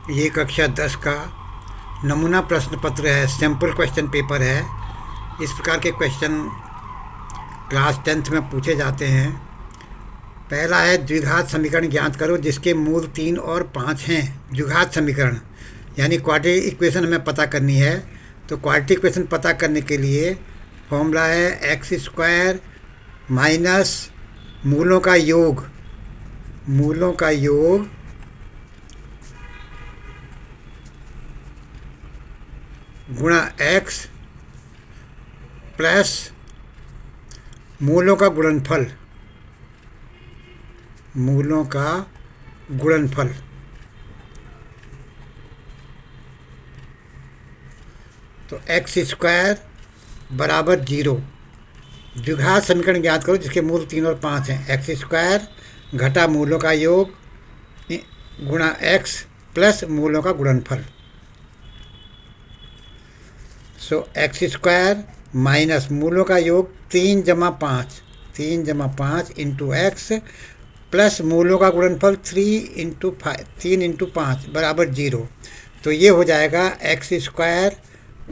ये कक्षा 10 का नमूना प्रश्न पत्र है, सैम्पल क्वेश्चन पेपर है। इस प्रकार के क्वेश्चन क्लास 10th में पूछे जाते हैं। पहला है द्विघात समीकरण ज्ञात करो जिसके मूल 3 और 5 हैं। द्विघात समीकरण यानी क्वाड्रेटिक इक्वेशन हमें पता करनी है। तो क्वाड्रेटिक इक्वेशन पता करने के लिए फॉर्मूला है एक्स स्क्वायर माइनस मूलों का योग गुणा एक्स प्लस मूलों का गुणनफल। तो एक्स स्क्वायर बराबर 0। द्विघात समीकरण ज्ञात करो जिसके मूल 3 और 5 हैं। एक्स स्क्वायर घटा मूलों का योग गुणा एक्स प्लस मूलों का गुणनफल। सो एक्स स्क्वायर माइनस मूलों का योग 3 जमा 5 इंटू एक्स प्लस मूलों का गुणनफल 3 इंटू 5 बराबर 0। तो ये हो जाएगा x square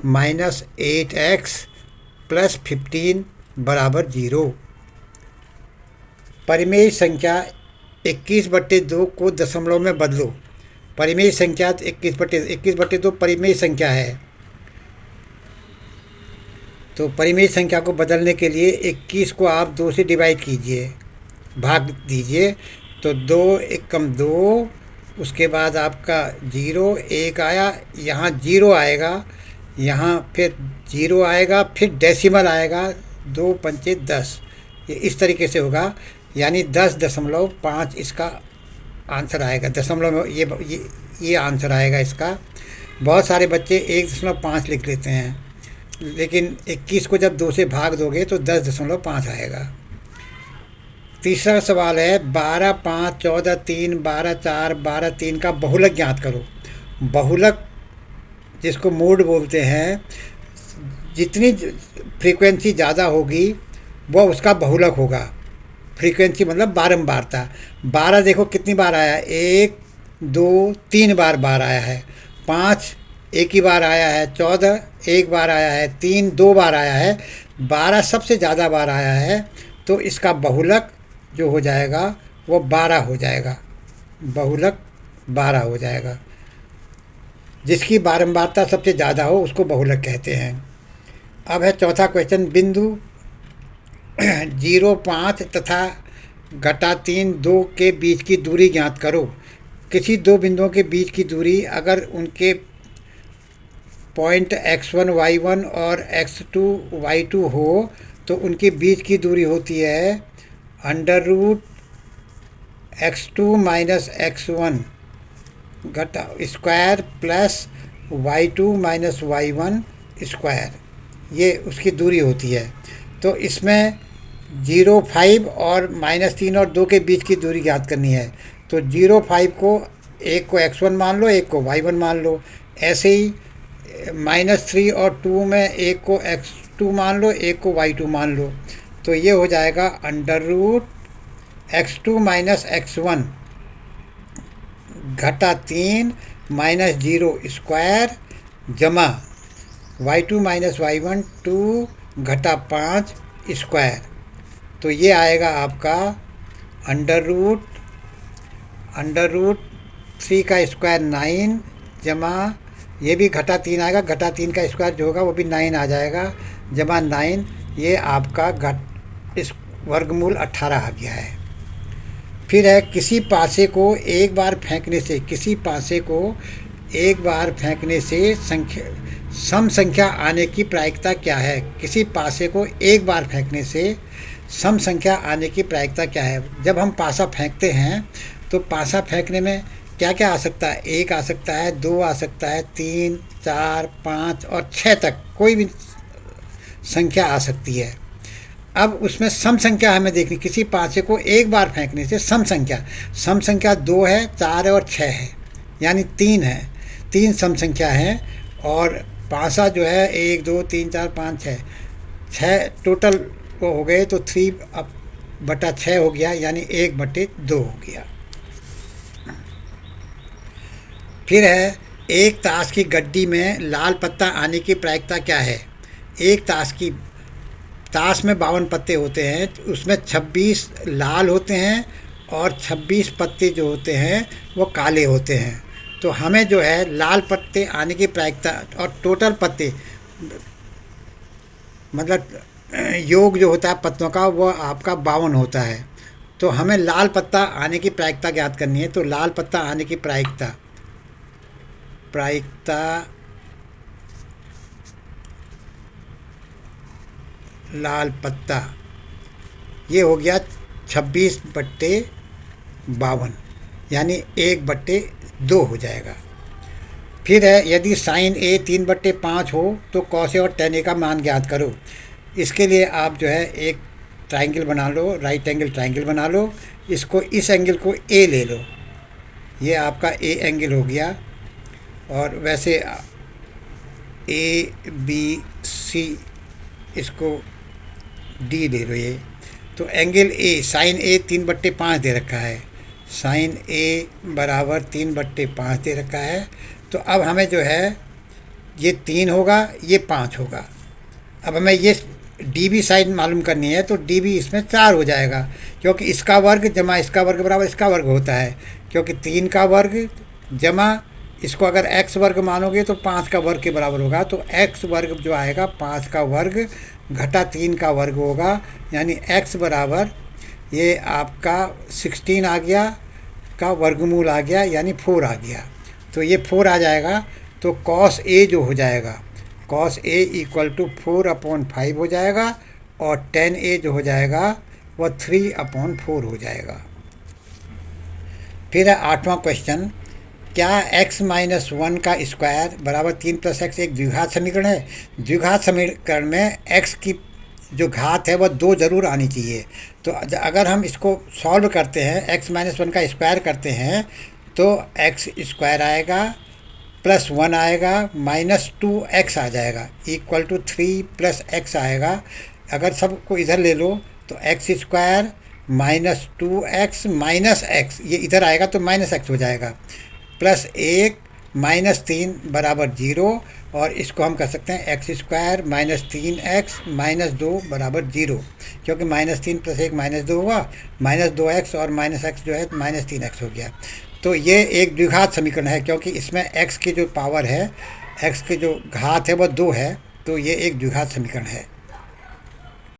minus 8x plus 15 बराबर 0। परिमेय संख्या 21/2 को दशमलव में बदलो। परिमेय संख्या 21/2 परिमेय संख्या है। तो परिमेय संख्या को बदलने के लिए 21 को आप 2 से डिवाइड कीजिए, भाग दीजिए। तो 2 एकम 2, उसके बाद आपका 0 1 आया, यहाँ 0 आएगा, यहाँ फिर 0 आएगा, फिर डेसिमल आएगा, 2 पंचे 10। ये इस तरीके से होगा, यानी 10.5 इसका आंसर आएगा। दशमलव में ये आंसर आएगा इसका। बहुत सारे बच्चे 1.5 लिख लेते हैं, लेकिन 21 को जब 2 से भाग दोगे तो 10.5 आएगा। तीसरा सवाल है 12, 5, 14, 3, 12, 4, 12, 3 का बहुलक ज्ञात करो। बहुलक जिसको मोड बोलते हैं, जितनी फ्रीक्वेंसी ज़्यादा होगी वह उसका बहुलक होगा। फ्रीक्वेंसी मतलब बारंबारता। 12 देखो कितनी बार आया, 1, 2, 3 बार आया है। 5 एक ही बार आया है। 14 एक बार आया है। 3 2 बार आया है। 12 सबसे ज़्यादा बार आया है। तो इसका बहुलक जो हो जाएगा वो 12 हो जाएगा। बहुलक 12 हो जाएगा। जिसकी बारंबारता सबसे ज़्यादा हो उसको बहुलक कहते हैं। अब है चौथा क्वेश्चन, बिंदु 0, 5 तथा घटा 3, 2 के बीच की दूरी ज्ञात करो। किसी दो बिंदुओं के बीच की दूरी अगर उनके पॉइंट x1 y1 और x2 y2 हो तो उनके बीच की दूरी होती है √x2 माइनस x1 घटा square plus y2 minus y1 square. ये उसकी दूरी होती है। तो इसमें 0, 5 और -3 और 2 के बीच की दूरी ज्ञात करनी है। तो 0, 5 को एक को x1 मान लो, एक को y1 मान लो। ऐसे ही -3 और 2 में एक को x2 मान लो, एक को y2 मान लो। तो ये हो जाएगा √x2 माइनस x1 घटा 3 माइनस 0 स्क्वायर जमा y2 माइनस y1 2 घटा 5 स्क्वायर। तो ये आएगा आपका √3 का स्क्वायर 9 जमा, ये भी घटा 3 आएगा, घटा 3 का स्क्वायर जो होगा वो भी 9 आ जाएगा, जमा 9। ये आपका इस वर्गमूल 18 आ गया है। फिर है किसी पासे को एक बार फेंकने से सम संख्या आने की प्रायिकता क्या है। किसी पासे को एक बार फेंकने से सम संख्या आने की प्रायिकता क्या है। जब हम पासा फेंकते हैं तो पासा फेंकने में क्या क्या आ सकता है, 1 आ सकता है, 2 आ सकता है, 3, 4, 5 और 6 तक कोई भी संख्या आ सकती है। अब उसमें सम संख्या हमें देखनी। किसी पासे को एक बार फेंकने से सम संख्या 2 है, 4 है और 6 है, यानी 3 है। 3 सम संख्या है। और पासा जो है 1, 2, 3, 4, 5, 6 टोटल वो हो गए। तो 3/6 हो गया, यानी 1/2 हो गया। फिर है, एक ताश की गड्डी में लाल पत्ता आने की प्रायिकता क्या है। एक ताश में 52 पत्ते होते हैं, तो उसमें 26 लाल होते हैं और 26 पत्ते जो होते हैं वो काले होते हैं। तो हमें जो है लाल पत्ते आने की प्रायिकता और टोटल पत्ते मतलब योग जो होता है पत्तों का वो आपका 52 होता है। तो हमें लाल पत्ता आने की प्रायिकता ज्ञात करनी है। तो लाल पत्ता आने की प्रायिकता प्रायिकता लाल पत्ता ये हो गया 26/52, यानी 1/2 हो जाएगा। फिर है, यदि साइन ए 3/5 हो तो कॉस ए और टेन ए का मान ज्ञात करो। इसके लिए आप जो है एक ट्राइंगल बना लो, राइट एंगल ट्राइंगल बना लो। इसको, इस एंगल को ए ले लो, ये आपका ए एंगल हो गया। और वैसे ए बी सी, इसको डी ले लो ये। तो एंगल ए, साइन ए 3/5 दे रखा है, साइन ए बराबर 3/5 दे रखा है। तो अब हमें जो है ये 3 होगा, ये 5 होगा। अब हमें ये डी बी साइन मालूम करनी है, तो डी बी इसमें 4 हो जाएगा, क्योंकि इसका वर्ग जमा इसका वर्ग बराबर इसका वर्ग होता है। क्योंकि 3 का वर्ग जमा इसको अगर x वर्ग मानोगे तो 5 का वर्ग के बराबर होगा। तो x वर्ग जो आएगा 5 का वर्ग घटा 3 का वर्ग होगा, यानी x बराबर ये आपका 16 आ गया का वर्गमूल आ गया, यानी 4 आ गया। तो ये 4 आ जाएगा। तो कॉस ए जो हो जाएगा, कॉस ए इक्वल टू 4/5 हो जाएगा, और टेन ए जो हो जाएगा वह 3/4 हो जाएगा। फिर है 8वां क्वेश्चन, क्या x-1 का स्क्वायर बराबर 3 + x एक द्विघात समीकरण है। द्विघात समीकरण में x की जो घात है वह 2 ज़रूर आनी चाहिए। तो अगर हम इसको सॉल्व करते हैं, x-1 का स्क्वायर करते हैं, तो x² आएगा +1 आएगा -2x आ जाएगा, इक्वल टू 3 + x आएगा। अगर सबको इधर ले लो तो x² -2x -x, ये इधर आएगा तो -x हो जाएगा, +1 -3 बराबर 0। और इसको हम कह सकते हैं x² -3x -2 बराबर 0, क्योंकि -3 + 1 -2 हुआ, -2x और -x जो है -3x हो गया। तो ये एक द्विघात समीकरण है, क्योंकि इसमें x की जो पावर है, x की जो घात है वह 2 है। तो ये एक द्विघात समीकरण है।